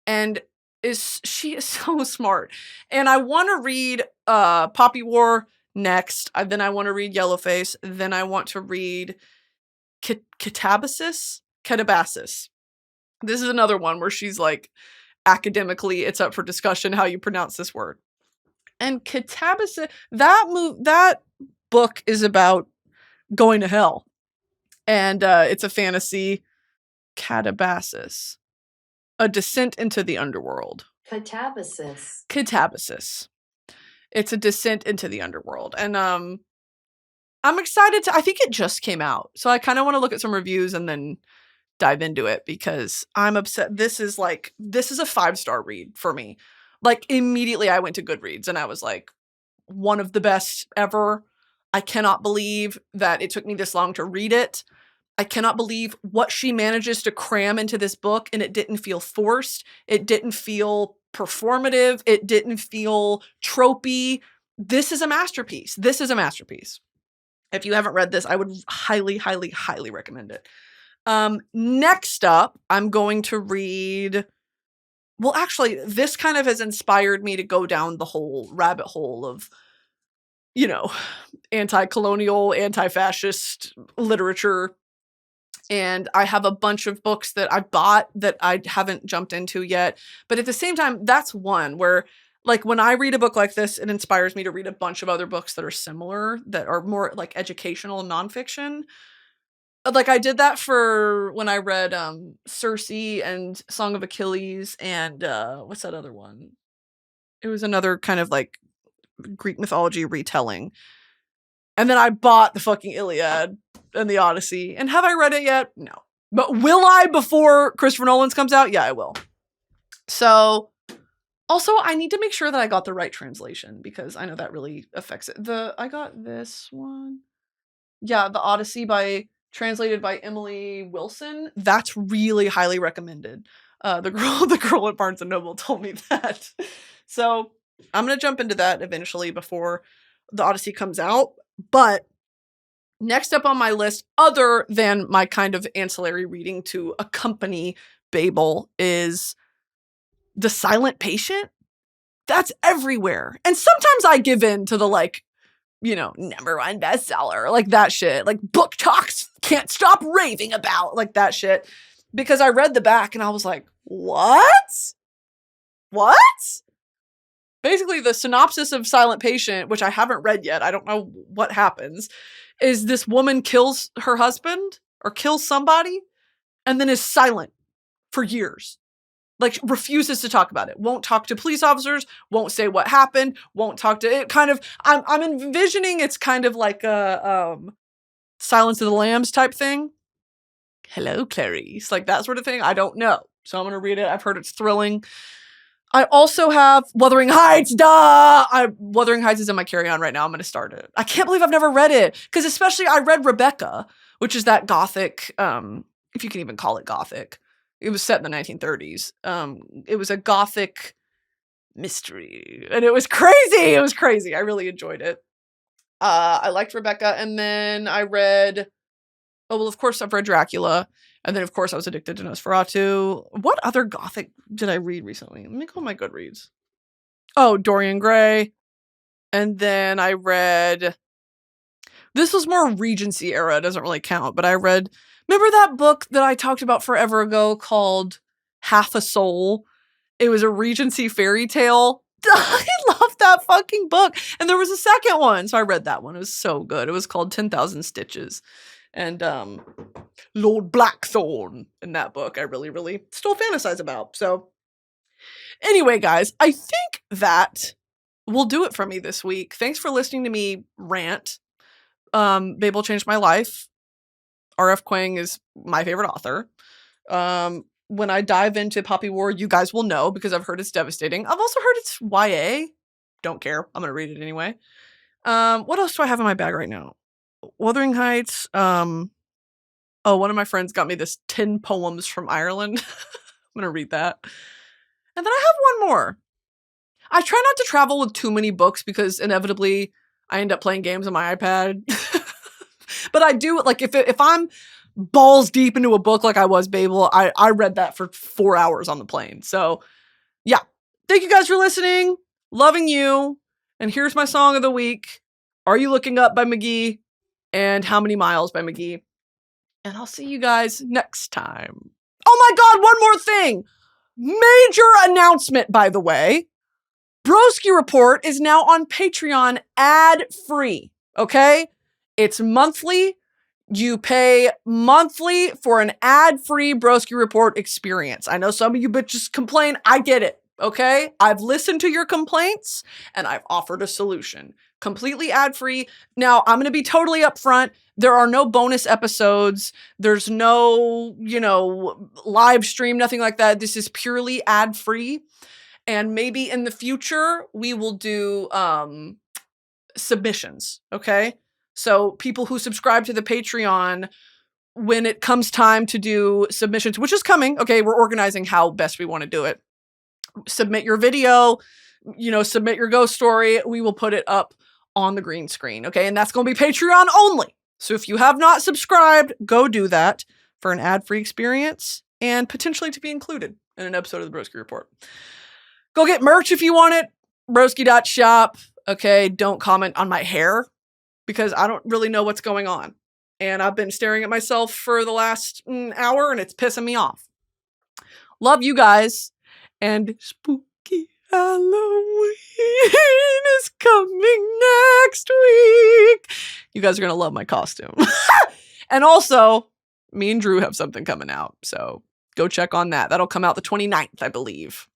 And she is so smart. And I want to read Poppy War next. Then I want to read Yellowface. Then I want to read Catabasis. This is another one where she's like, academically, it's up for discussion how you pronounce this word. And Catabasis, that book is about going to hell. And it's a fantasy. Catabasis. A descent into the underworld. Catabasis. It's a descent into the underworld. And I'm excited I think it just came out. So I kind of want to look at some reviews and then dive into it because I'm upset. This is a 5-star read for me. Like immediately I went to Goodreads and I was like, one of the best ever. I cannot believe that it took me this long to read it. I cannot believe what she manages to cram into this book, and it didn't feel forced. It didn't feel performative. It didn't feel tropey. This is a masterpiece. If you haven't read this, I would highly, highly, highly recommend it. Next up, I'm going to read... Well, actually, this kind of has inspired me to go down the whole rabbit hole of, you know, anti-colonial, anti-fascist literature. And I have a bunch of books that I bought that I haven't jumped into yet. But at the same time, that's one where, like, when I read a book like this, it inspires me to read a bunch of other books that are similar, that are more, like, educational nonfiction. Like, I did that for when I read Circe and Song of Achilles and what's that other one? It was another kind of like Greek mythology retelling. And then I bought the fucking Iliad and the Odyssey. And have I read it yet? No. But will I before Christopher Nolan's comes out? Yeah, I will. So, also, I need to make sure that I got the right translation because I know that really affects it. I got this one. Yeah, the Odyssey translated by Emily Wilson. That's really highly recommended. The girl at Barnes and Noble told me that. So I'm gonna jump into that eventually before the Odyssey comes out. But next up on my list, other than my kind of ancillary reading to accompany Babel, is The Silent Patient. That's everywhere. And sometimes I give in to the like, #1 bestseller, like that shit, like booktoks can't stop raving about, like that shit. Because I read the back and I was like, what? Basically, the synopsis of Silent Patient, which I haven't read yet, I don't know what happens, is this woman kills her husband or kills somebody and then is silent for years. Like, refuses to talk about it. Won't talk to police officers, won't say what happened, won't talk to it. Kind of, I'm envisioning it's kind of like a Silence of the Lambs type thing. Hello, Clarice. Like that sort of thing. I don't know. So I'm going to read it. I've heard it's thrilling. I also have Wuthering Heights. Wuthering Heights is in my carry-on right now. I'm going to start it. I can't believe I've never read it. Because especially I read Rebecca, which is that gothic, if you can even call it gothic. It was set in the 1930s. It was a gothic mystery. And it was crazy. I really enjoyed it. I liked Rebecca. And then I read... Oh, well, of course, I've read Dracula. And then, of course, I was addicted to Nosferatu. What other gothic did I read recently? Let me go on my Goodreads. Oh, Dorian Gray. And then I read... This was more Regency era. It doesn't really count. But I read... Remember that book that I talked about forever ago called Half a Soul? It was a Regency fairy tale. I love that fucking book. And there was a second one. So I read that one. It was so good. It was called 10,000 Stitches. And Lord Blackthorn in that book, I really, really still fantasize about. So anyway, guys, I think that will do it for me this week. Thanks for listening to me rant. Babel changed my life. rfkuang is my favorite author. When I dive into Poppy War, you guys will know because I've heard it's devastating. I've also heard it's YA. Don't care. I'm going to read it anyway. What else do I have in my bag right now? Wuthering Heights. One of my friends got me this 10 poems from Ireland. I'm going to read that. And then I have one more. I try not to travel with too many books because inevitably I end up playing games on my iPad. But I do, like, if I'm balls deep into a book like I was Babel, I read that for 4 hours on the plane. So, yeah. Thank you guys for listening. Loving you. And here's my song of the week. Are You Looking Up by Mk.gee? And How Many Miles by Mk.gee. And I'll see you guys next time. Oh my God, one more thing. Major announcement, by the way. Broski Report is now on Patreon ad-free, okay? It's monthly. You pay monthly for an ad-free Broski Report experience. I know some of you bitches complain. I get it, okay? I've listened to your complaints, and I've offered a solution. Completely ad-free. Now, I'm going to be totally upfront. There are no bonus episodes. There's no, live stream, nothing like that. This is purely ad-free. And maybe in the future, we will do submissions, okay? So people who subscribe to the Patreon, when it comes time to do submissions, which is coming, okay, we're organizing how best we want to do it. Submit your video, submit your ghost story. We will put it up on the green screen, okay? And that's going to be Patreon only. So if you have not subscribed, go do that for an ad-free experience and potentially to be included in an episode of the Broski Report. Go get merch if you want it. Broski.shop. Okay, don't comment on my hair because I don't really know what's going on. And I've been staring at myself for the last hour and it's pissing me off. Love you guys. And spooky Halloween is coming next week. You guys are going to love my costume. And also, me and Drew have something coming out. So go check on that. That'll come out the 29th, I believe.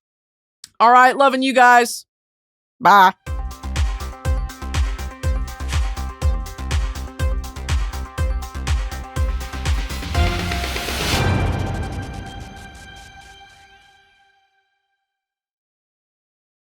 All right. Loving you guys. Bye.